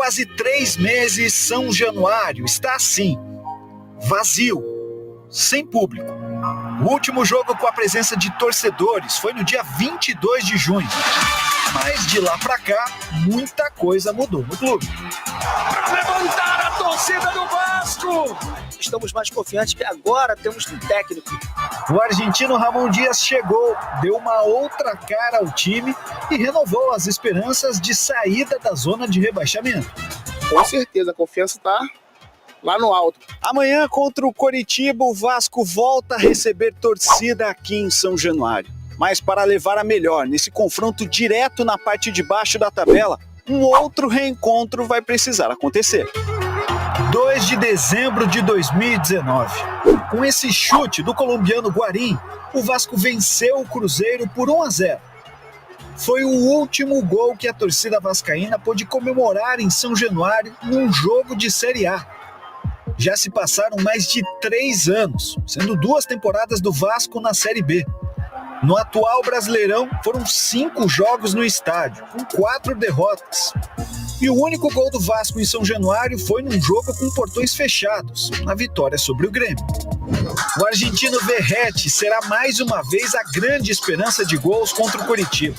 quase 3 meses, São Januário está assim, vazio, sem público. O último jogo com a presença de torcedores foi no dia 22 de junho. Mas de lá pra cá, muita coisa mudou no clube. Pra levantar a torcida do Vasco! Estamos mais confiantes que agora temos um técnico. O argentino Ramon Dias chegou, deu uma outra cara ao time e renovou as esperanças de saída da zona de rebaixamento. Com certeza, a confiança está lá no alto. Amanhã, contra o Coritiba, o Vasco volta a receber torcida aqui em São Januário. Mas para levar a melhor nesse confronto direto na parte de baixo da tabela, um outro reencontro vai precisar acontecer. 2 de dezembro de 2019. Com esse chute do colombiano Guarim, o Vasco venceu o Cruzeiro por 1-0. Foi o último gol que a torcida vascaína pôde comemorar em São Januário num jogo de Série A. Já se passaram mais de 3 anos, sendo 2 temporadas do Vasco na Série B. No atual Brasileirão, foram 5 jogos no estádio, com 4 derrotas. E o único gol do Vasco em São Januário foi num jogo com portões fechados, na vitória sobre o Grêmio. O argentino Verratti será mais uma vez a grande esperança de gols contra o Coritiba.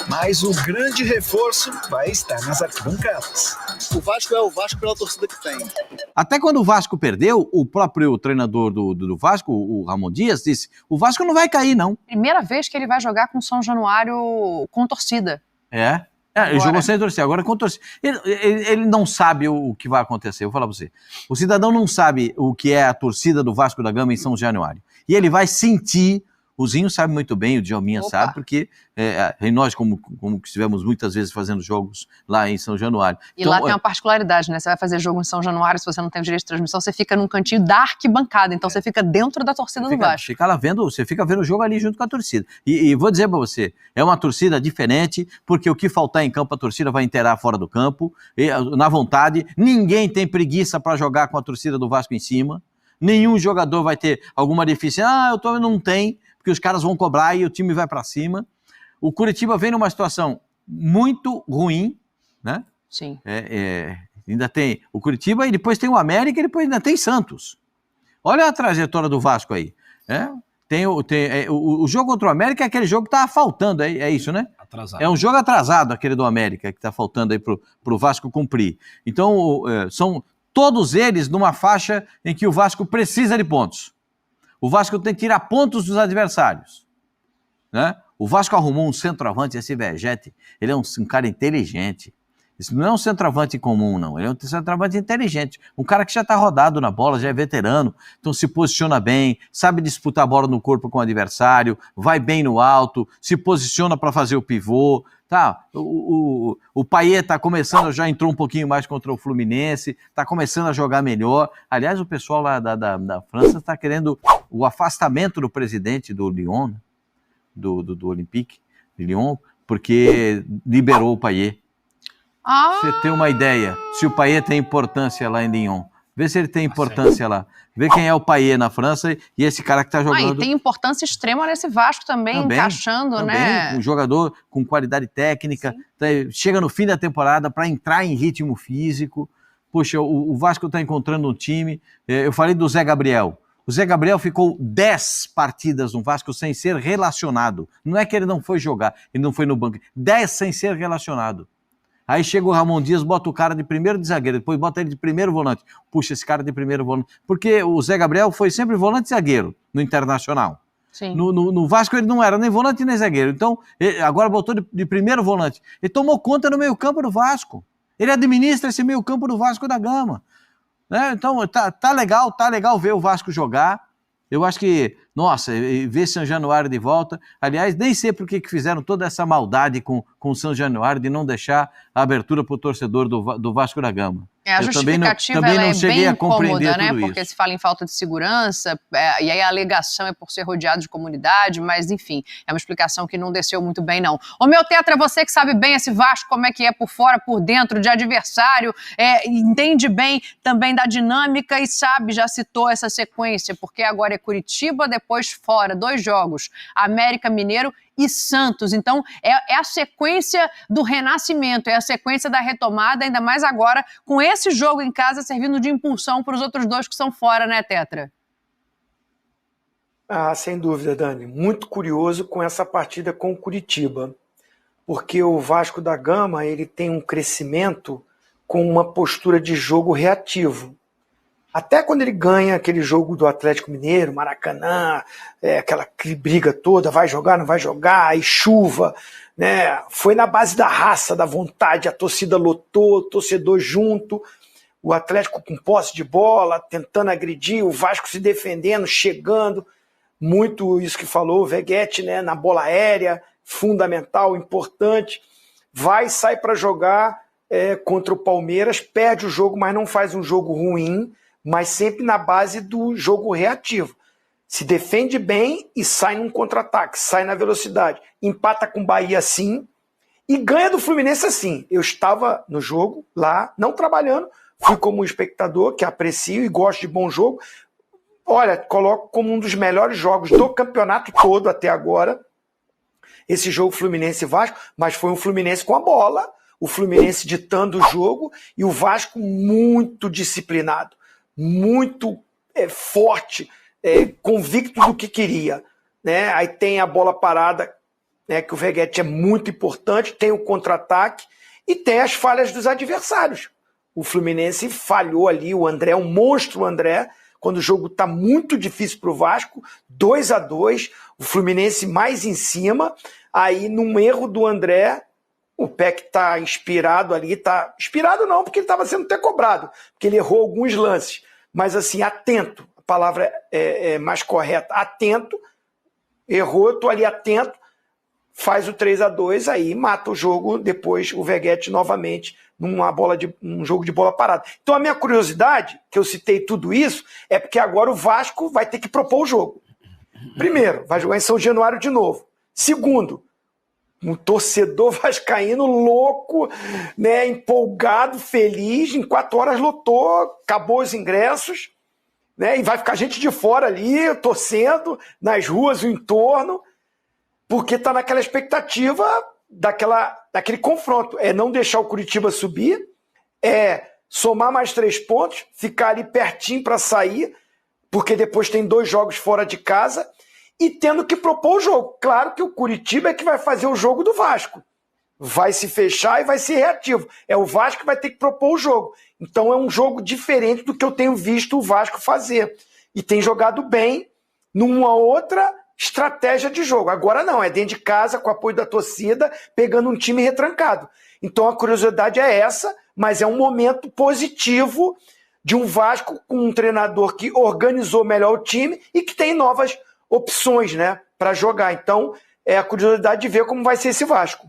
Mas o grande reforço vai estar nas arquibancadas. O Vasco é o Vasco pela torcida que tem. Até quando o Vasco perdeu, o próprio treinador do Vasco, o Ramon Dias, disse: o Vasco não vai cair, não. Primeira vez que ele vai jogar com São Januário com torcida. Ele jogou sem torcida, agora com torcida. Ele não sabe o que vai acontecer, eu vou falar pra você. O cidadão não sabe o que é a torcida do Vasco da Gama em São Januário. E ele vai sentir. O Zinho sabe muito bem, o Djalminha sabe, porque nós, como estivemos muitas vezes fazendo jogos lá em São Januário. E então, lá tem uma particularidade, né? Você vai fazer jogo em São Januário, se você não tem o direito de transmissão, você fica num cantinho da arquibancada, então você fica dentro da torcida do Vasco. Fica lá vendo, você fica vendo o jogo ali junto com a torcida. E vou dizer pra você, é uma torcida diferente, porque o que faltar em campo, a torcida vai inteirar fora do campo, na vontade, ninguém tem preguiça para jogar com a torcida do Vasco em cima, nenhum jogador vai ter alguma deficiência, não tem, porque os caras vão cobrar e o time vai para cima. O Curitiba vem numa situação muito ruim, né? Sim. Ainda tem o Curitiba e depois tem o América e depois ainda tem Santos. Olha a trajetória do Vasco aí. O jogo contra o América é aquele jogo que tá faltando, é isso, né? Atrasado. É um jogo atrasado, aquele do América, que tá faltando aí pro Vasco cumprir. Então, são todos eles numa faixa em que o Vasco precisa de pontos. O Vasco tem que tirar pontos dos adversários, né? O Vasco arrumou um centroavante, esse Verratti, ele é um cara inteligente. Isso não é um centroavante comum, não. Ele é um centroavante inteligente. Um cara que já está rodado na bola, já é veterano, então se posiciona bem, sabe disputar a bola no corpo com o adversário, vai bem no alto, se posiciona para fazer o pivô. Tá, o Payet está começando, já entrou um pouquinho mais contra o Fluminense, está começando a jogar melhor. Aliás, o pessoal lá da França está querendo o afastamento do presidente do Lyon, do Olympique de Lyon, porque liberou o Payet. Você tem uma ideia, se o Payet tem importância lá em Lyon. Vê se ele tem importância lá. Vê quem é o Payet na França e esse cara que está jogando. E tem importância extrema nesse Vasco também encaixando, né? Um jogador com qualidade técnica, chega no fim da temporada para entrar em ritmo físico. Poxa, o Vasco está encontrando um time. Eu falei do Zé Gabriel. O Zé Gabriel ficou 10 partidas no Vasco sem ser relacionado. Não é que ele não foi jogar, ele não foi no banco. 10 sem ser relacionado. Aí chega o Ramon Dias, bota o cara de primeiro de zagueiro, depois bota ele de primeiro volante. Puxa, esse cara de primeiro volante. Porque o Zé Gabriel foi sempre volante e zagueiro no Internacional. Sim. No Vasco ele não era nem volante nem zagueiro. Então, agora botou de primeiro volante. Ele tomou conta no meio-campo do Vasco. Ele administra esse meio-campo do Vasco da Gama. Né? Então, tá legal ver o Vasco jogar. Eu acho que, nossa, ver São Januário de volta. Aliás, nem sei por que fizeram toda essa maldade com São Januário de não deixar a abertura para o torcedor do Vasco da Gama. A Eu justificativa também não ela é cheguei bem a compreender incômoda, né? tudo Porque isso. se fala em falta de segurança, e aí a alegação é por ser rodeado de comunidade, mas enfim, é uma explicação que não desceu muito bem, não. Ô meu Tetra, você que sabe bem esse Vasco, como é que é por fora, por dentro, de adversário, entende bem também da dinâmica e sabe, já citou essa sequência, porque agora é Curitiba, depois fora, 2 jogos, América Mineiro e Santos. Então, é a sequência do renascimento, é a sequência da retomada, ainda mais agora, com esse jogo em casa servindo de impulsão para os outros 2 que são fora, né, Tetra? Sem dúvida, Dani. Muito curioso com essa partida com o Curitiba, porque o Vasco da Gama ele tem um crescimento com uma postura de jogo reativo. Até quando ele ganha aquele jogo do Atlético Mineiro, Maracanã, aquela briga toda, vai jogar, não vai jogar, aí chuva, né? Foi na base da raça, da vontade, a torcida lotou, o torcedor junto, o Atlético com posse de bola, tentando agredir, o Vasco se defendendo, chegando, muito isso que falou o Veguete, né? Na bola aérea, fundamental, importante, sai para jogar contra o Palmeiras, perde o jogo, mas não faz um jogo ruim, mas sempre na base do jogo reativo. Se defende bem e sai num contra-ataque, sai na velocidade. Empata com o Bahia assim e ganha do Fluminense assim. Eu estava no jogo lá, não trabalhando, fui como um espectador que aprecio e gosto de bom jogo. Olha, coloco como um dos melhores jogos do campeonato todo até agora, esse jogo Fluminense e Vasco, mas foi um Fluminense com a bola, o Fluminense ditando o jogo e o Vasco muito disciplinado, muito forte, convicto do que queria, né? Aí tem a bola parada, né, que o Veguete é muito importante, tem o contra-ataque e tem as falhas dos adversários. O Fluminense falhou ali, o André, um monstro o André, quando o jogo está muito difícil para o Vasco, 2-2, o Fluminense mais em cima, aí num erro do André, o Peck está inspirado ali, inspirado não, porque ele estava sendo até cobrado, porque ele errou alguns lances, mas assim, atento, a palavra é mais correta, atento, errou, eu estou ali atento, faz o 3-2, aí mata o jogo, depois o Veguete novamente, num jogo de bola parada. Então a minha curiosidade, que eu citei tudo isso, é porque agora o Vasco vai ter que propor o jogo. Primeiro, vai jogar em São Januário de novo. Segundo, um torcedor vascaíno louco, né, empolgado, feliz, em 4 horas lotou, acabou os ingressos, né, e vai ficar gente de fora ali, torcendo, nas ruas, o entorno, porque está naquela expectativa daquele confronto. É não deixar o Curitiba subir, é somar mais 3 pontos, ficar ali pertinho para sair, porque depois tem 2 jogos fora de casa, e tendo que propor o jogo. Claro que o Curitiba é que vai fazer o jogo do Vasco. Vai se fechar e vai ser reativo. É o Vasco que vai ter que propor o jogo. Então é um jogo diferente do que eu tenho visto o Vasco fazer. E tem jogado bem numa outra estratégia de jogo. Agora não, é dentro de casa, com o apoio da torcida, pegando um time retrancado. Então a curiosidade é essa, mas é um momento positivo de um Vasco com um treinador que organizou melhor o time e que tem novas opções, né, para jogar. Então, é a curiosidade de ver como vai ser esse Vasco.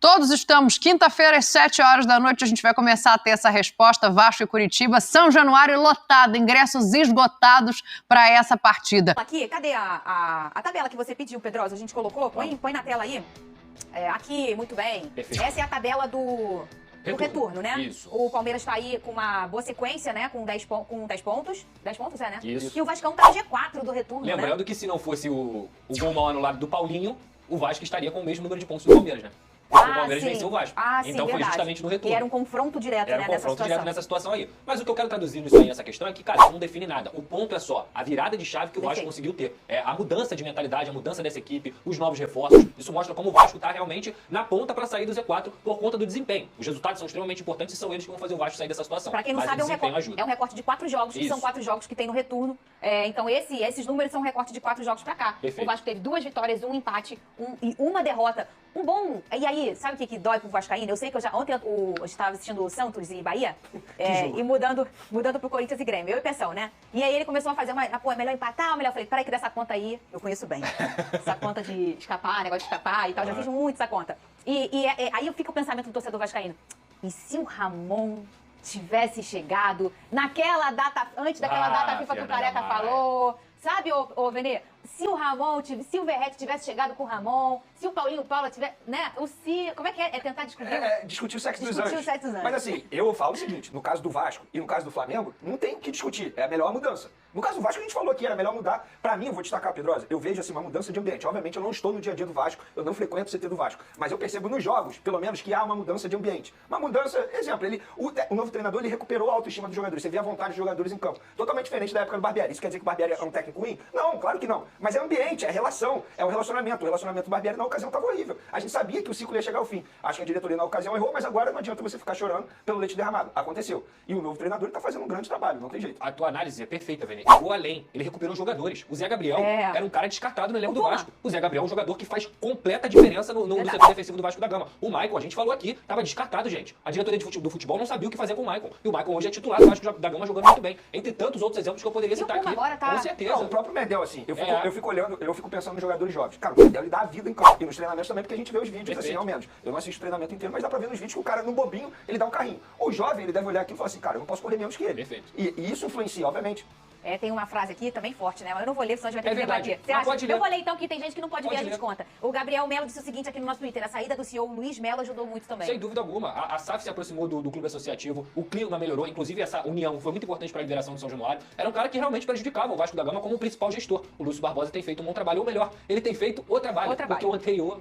Todos estamos, quinta-feira às 7 horas da noite, a gente vai começar a ter essa resposta, Vasco e Curitiba, São Januário lotado, ingressos esgotados para essa partida. Aqui, cadê a tabela que você pediu, Pedrosa? A gente colocou? Põe na tela aí. Aqui, muito bem. Perfeito. Essa é a tabela do retorno, né? Isso. O Palmeiras tá aí com uma boa sequência, né? Com 10 pontos. 10 pontos, né? Isso. E o Vascão tá no G4 do retorno, Lembrando né? que se não fosse o gol mal anulado do Paulinho, o Vasco estaria com o mesmo número de pontos do Palmeiras, né? Porque o Palmeiras venceu o Vasco. Sim, então foi verdade. justamente no retorno. E era um confronto direto, Era né? um confronto nessa direto situação. nessa situação aí. Mas o que eu quero traduzir nisso aí, nessa questão, é que, cara, isso não define nada. O ponto é só a virada de chave que o Vasco conseguiu ter. A mudança de mentalidade, a mudança dessa equipe, os novos reforços. Isso mostra como o Vasco tá realmente na ponta para sair do Z4 por conta do desempenho. Os resultados são extremamente importantes e são eles que vão fazer o Vasco sair dessa situação. Pra quem não mas sabe, o desempenho ajuda. é um recorte de 4 jogos, que Isso. são 4 jogos que tem no retorno. Então esses números são um recorte de 4 jogos pra cá. Perfeito. O Vasco teve 2 vitórias, 1 empate e 1 derrota. Um bom... E aí, sabe o que dói pro Vascaíno? Eu sei que ontem eu estava assistindo o Santos e Bahia, e mudando pro Corinthians e Grêmio, eu e Pensão, né? E aí ele começou a fazer é melhor empatar ou melhor? Eu falei, peraí que dessa conta aí, eu conheço bem. Essa conta de escapar, negócio de escapar e tal, já fiz muito essa conta. Aí fica o pensamento do torcedor vascaíno. E se o Ramon tivesse chegado naquela data, antes daquela data FIFA que o Careca falou. Sabe, ô Venê? Se o Ramon, se o Verratti tivesse chegado com o Ramon, se o Paulinho Paula tivesse, né? Como é que é? É tentar descobrir? Discutir o sexo dos Discutir anjos. o sexo dos anjos. Mas assim, eu falo o seguinte, no caso do Vasco e no caso do Flamengo, não tem o que discutir, é a melhor mudança. No caso do Vasco, a gente falou que era melhor mudar. Pra mim, eu vou destacar, Pedrosa, eu vejo assim uma mudança de ambiente. Obviamente, eu não estou no dia a dia do Vasco, eu não frequento o CT do Vasco, mas eu percebo nos jogos, pelo menos, que há uma mudança de ambiente. Uma mudança, exemplo, o novo treinador, ele recuperou a autoestima dos jogadores, você vê a vontade dos jogadores em campo. Totalmente diferente da época do Barbieri. Isso quer dizer que o Barbieri é um técnico ruim? Não, claro que não. Mas é ambiente, é relação, é o relacionamento. O relacionamento do Barbieri na ocasião estava horrível. A gente sabia que o ciclo ia chegar ao fim. Acho que a diretoria na ocasião errou, mas agora não adianta você ficar chorando pelo leite derramado. Aconteceu. E o novo treinador está fazendo um grande trabalho, não tem jeito. A tua análise é perfeita, Vene. Eu vou além. Ele recuperou os jogadores. O Zé Gabriel era um cara descartado no elenco do Vasco. O Zé Gabriel é um jogador que faz completa diferença no setor defensivo do Vasco da Gama. O Maicon, a gente falou aqui, estava descartado, gente. A diretoria do futebol não sabia o que fazer com o Maicon. E o Maicon hoje é titular do Vasco da Gama jogando muito bem. Entre tantos outros exemplos que eu poderia citar aqui. Agora tá... Com certeza. Não, o próprio Medel, assim, eu fico olhando, eu fico pensando nos jogadores jovens. Cara, o Medel, ele dá a vida em campo. E nos treinamentos também, porque a gente vê os vídeos, Perfeito. assim, ao menos. Eu não assisto o treinamento inteiro, mas dá pra ver nos vídeos que o cara, no bobinho, ele dá um carrinho. O jovem, ele deve olhar aquilo e falar assim, cara, eu não posso correr menos que ele. Perfeito. E isso influencia, obviamente. Tem uma frase aqui também forte, né? Mas eu não vou ler, senão a gente vai ter que verdade. debater. Você Mas acha? pode ler. Eu vou ler então, que tem gente que não pode ver, a gente ler. conta. O Gabriel Melo disse o seguinte aqui no nosso Twitter: a saída do CEO Luiz Melo ajudou muito também. Sem dúvida alguma. A SAF se aproximou do clube associativo, o clima melhorou, inclusive essa união foi muito importante para a liberação do São Januário. Era um cara que realmente prejudicava o Vasco da Gama como o principal gestor. O Lúcio Barbosa tem feito um bom trabalho, ou melhor, ele tem feito o trabalho. Porque o anterior